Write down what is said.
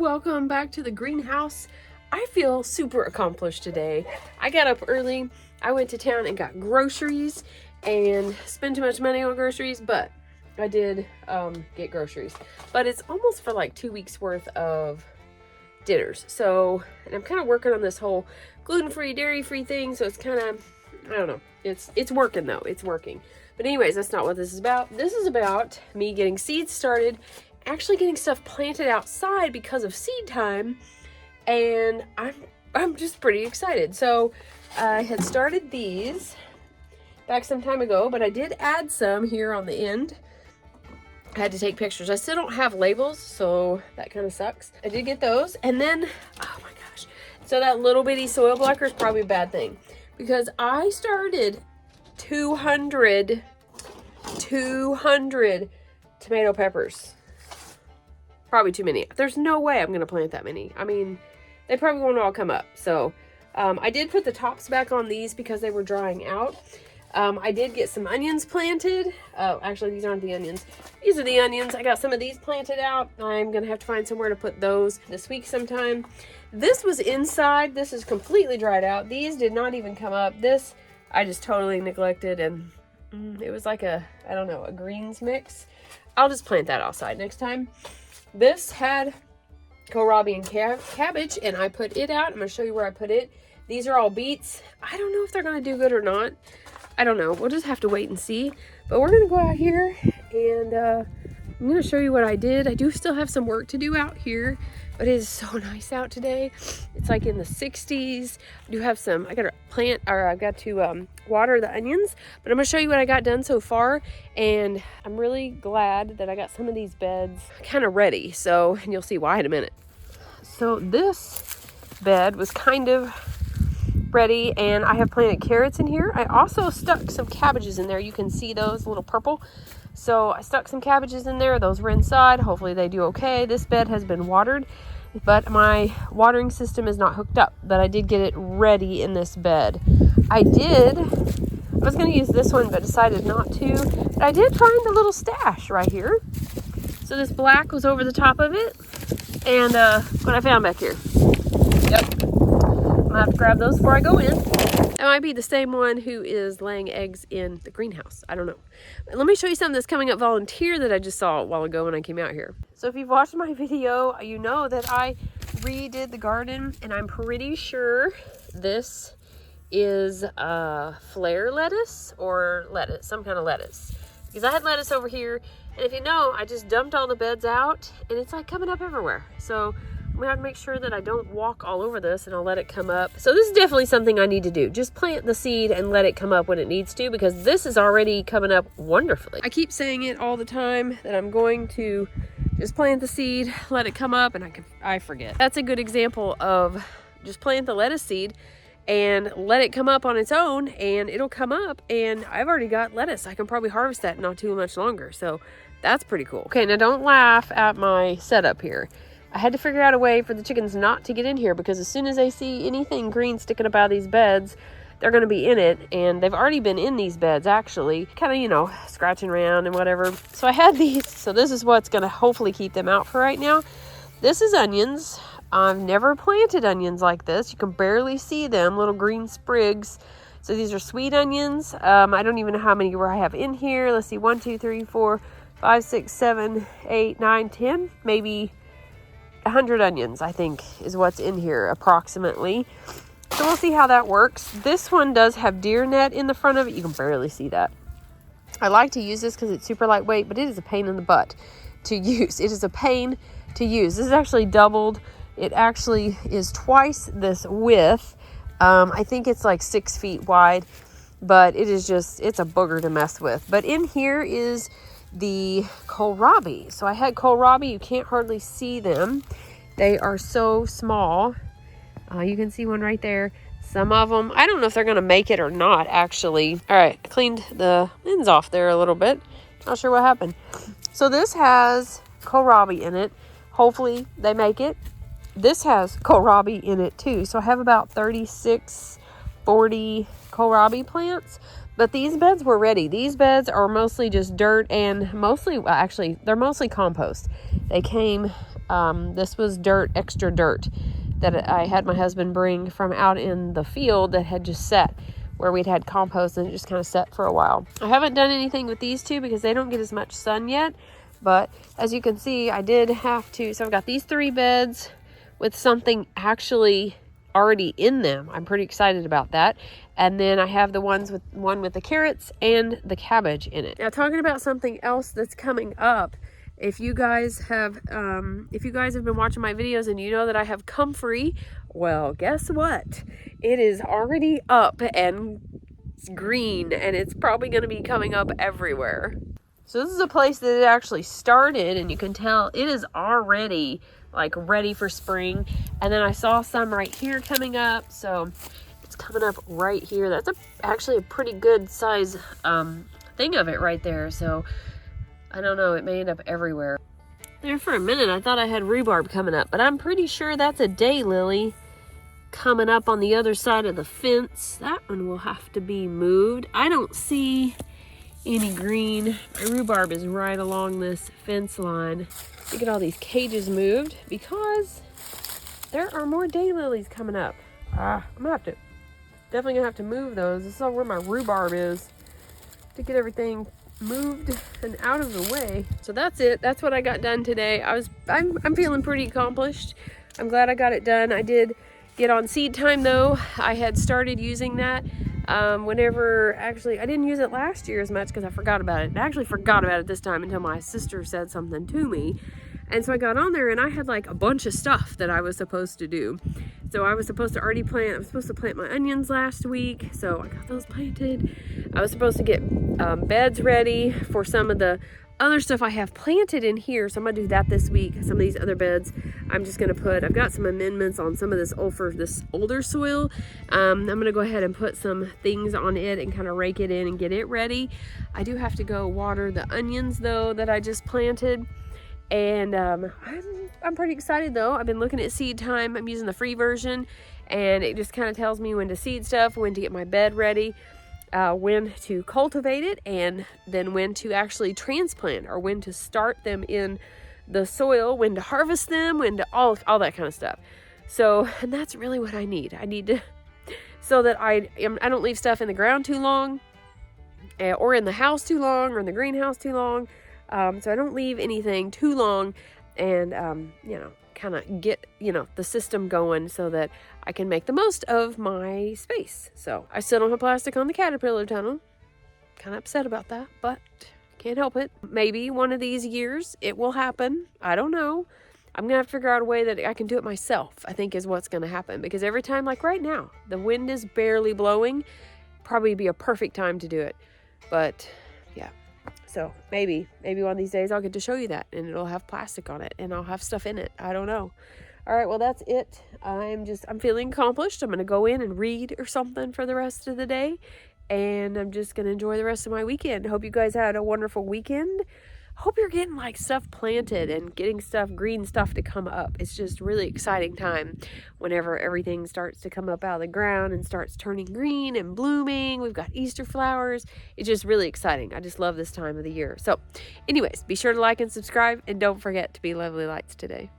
welcome back to the greenhouse. I feel super accomplished today. I got up early. I went to town and got groceries and spent too much money on groceries, but I did get groceries. But it's almost for like 2 weeks worth of dinners. So, and I'm kind of working on this whole gluten-free, dairy-free thing. So it's kind of, I don't know. It's working though. It's working. But anyways, that's not what this is about. This is about me getting seeds started, actually getting stuff planted outside because of seed time, and I'm just pretty excited. So I had started these back some time ago, but I did add some here on the end. I had to take pictures. I still don't have labels, so that kind of sucks. I did get those, and then, oh my gosh. So that little bitty soil blocker is probably a bad thing, because I started 200 tomato peppers. Probably too many. There's no way I'm going to plant that many. I mean, they probably won't all come up. So I did put the tops back on these because they were drying out. I did get some onions planted. Oh, actually, these aren't the onions. These are the onions. I got some of these planted out. I'm going to have to find somewhere to put those this week sometime. This was inside. This is completely dried out. These did not even come up. This I just totally neglected, and it was like a, I don't know, a greens mix. I'll just plant that outside next time. This had kohlrabi and cabbage, and I put it out. I'm going to show you where I put it. These are all beets. I don't know if they're going to do good or not. I don't know. We'll just have to wait and see. But we're going to go out here, and I'm going to show you what I did. I do still have some work to do out here, but it is so nice out today. It's like in the 60s. I do have some, I got to plant, or I've got to water the onions, but I'm going to show you what I got done so far. And I'm really glad that I got some of these beds kind of ready. So, and you'll see why in a minute. So this bed was kind of ready, and I have planted carrots in here. I also stuck some cabbages in there. You can see those, a little purple. So I stuck some cabbages in there. Those were inside. Hopefully they do okay. This bed has been watered, but my watering system is not hooked up. But I did get it ready in this bed. I was going to use this one, but decided not to. But I did find a little stash right here. So this black was over the top of it. And what I found back here. Yep. I'm going to have to grab those before I go in. It might be the same one who is laying eggs in the greenhouse. I don't know. But let me show you something that's coming up volunteer that I just saw a while ago when I came out here. So if you've watched my video, you know that I redid the garden, and I'm pretty sure this is flare lettuce or lettuce, some kind of lettuce. Because I had lettuce over here, and if you know, I just dumped all the beds out, and it's like coming up everywhere. So I'm gonna have to make sure that I don't walk all over this, and I'll let it come up. So this is definitely something I need to do. Just plant the seed and let it come up when it needs to, because this is already coming up wonderfully. I keep saying it all the time that I'm going to just plant the seed, let it come up, and I forget. That's a good example of just plant the lettuce seed and let it come up on its own, and it'll come up, and I've already got lettuce. I can probably harvest that not too much longer. So that's pretty cool. Okay, now don't laugh at my setup here. I had to figure out a way for the chickens not to get in here, because as soon as they see anything green sticking up out of these beds, they're going to be in it. And they've already been in these beds, actually, kind of, you know, scratching around and whatever. So I had these. So this is what's going to hopefully keep them out for right now. This is onions. I've never planted onions like this. You can barely see them, little green sprigs. So these are sweet onions. I don't even know how many I have in here. Let's see, 1, 2, 3, 4, 5, 6, 7, 8, 9, 10, maybe 100 onions, I think, is what's in here approximately. So we'll see how that works. This one does have deer net in the front of it. You can barely see that. I like to use this because it's super lightweight, but it is a pain in the butt to use. It is a pain to use. This is actually doubled. It actually is twice this width. I think it's like 6 feet wide, but it is just, it's a booger to mess with. But in here is the kohlrabi. So I had kohlrabi. You can't hardly see them. They are so small. You can see one right there. Some of them, I don't know if they're going to make it or not, actually. All right, I cleaned the ends off there a little bit. Not sure what happened. So this has kohlrabi in it. Hopefully they make it. This has kohlrabi in it too. So I have about 36, 40 kohlrabi plants. But these beds were ready. These beds are mostly just dirt and mostly, well, actually, they're mostly compost. They came This was dirt, extra dirt that I had my husband bring from out in the field that had just set, where we'd had compost and it just kind of set for a while. I haven't done anything with these two because they don't get as much sun yet, but as you can see, I did have to. So I've got these 3 beds with something actually already in them. I'm pretty excited about that. And then I have the one with the carrots and the cabbage in it. Now, talking about something else that's coming up, if you guys have been watching my videos and you know that I have comfrey, well, guess what? It is already up and it's green, and it's probably going to be coming up everywhere. So this is a place that it actually started, and you can tell it is already like ready for spring. And then I saw some right here coming up, so it's coming up right here. That's actually a pretty good size thing of it right there. So I don't know, it may end up everywhere. There for a minute I thought I had rhubarb coming up, but I'm pretty sure that's a daylily coming up on the other side of the fence. That one will have to be moved. I don't see any green. My rhubarb is right along this fence line. To get all these cages moved because there are more daylilies coming up. I'm definitely gonna have to move those. This is where my rhubarb is, to get everything moved and out of the way. So that's it. That's what I got done today. I'm feeling pretty accomplished. I'm glad I got it done. I did get on Seed Time though. I had started using that actually I didn't use it last year as much because I forgot about it. I actually forgot about it this time until my sister said something to me. And so I got on there and I had like a bunch of stuff that I was supposed to do. So I was supposed to plant my onions last week. So I got those planted. I was supposed to get beds ready for some of the other stuff I have planted in here. So I'm gonna do that this week. Some of these other beds I'm just gonna I've got some amendments on some of this older soil. I'm gonna go ahead and put some things on it and kind of rake it in and get it ready. I do have to go water the onions though that I just planted. And I'm pretty excited though. I've been looking at Seed Time. I'm using the free version, and it just kind of tells me when to seed stuff, when to get my bed ready, when to cultivate it, and then when to actually transplant, or when to start them in the soil, when to harvest them, when to all that kind of stuff. So, and that's really what I need. I need to, so that I don't leave stuff in the ground too long, or in the house too long, or in the greenhouse too long. So I don't leave anything too long, and kind of get the system going so that I can make the most of my space. So I still don't have plastic on the caterpillar tunnel. Kind of upset about that, but can't help it. Maybe one of these years it will happen. I don't know. I'm gonna have to figure out a way that I can do it myself, I think, is what's gonna happen, because every time, like right now, the wind is barely blowing. Probably be a perfect time to do it, but yeah. So maybe one of these days I'll get to show you that, and it'll have plastic on it and I'll have stuff in it. I don't know. All right, well, that's it. I'm feeling accomplished. I'm going to go in and read or something for the rest of the day, and I'm just going to enjoy the rest of my weekend. Hope you guys had a wonderful weekend. Hope you're getting like stuff planted and getting green stuff to come up. It's just really exciting time whenever everything starts to come up out of the ground and starts turning green and blooming. We've got Easter flowers. It's just really exciting. I just love this time of the year. So anyways, be sure to like and subscribe, and don't forget to be lovely lights today.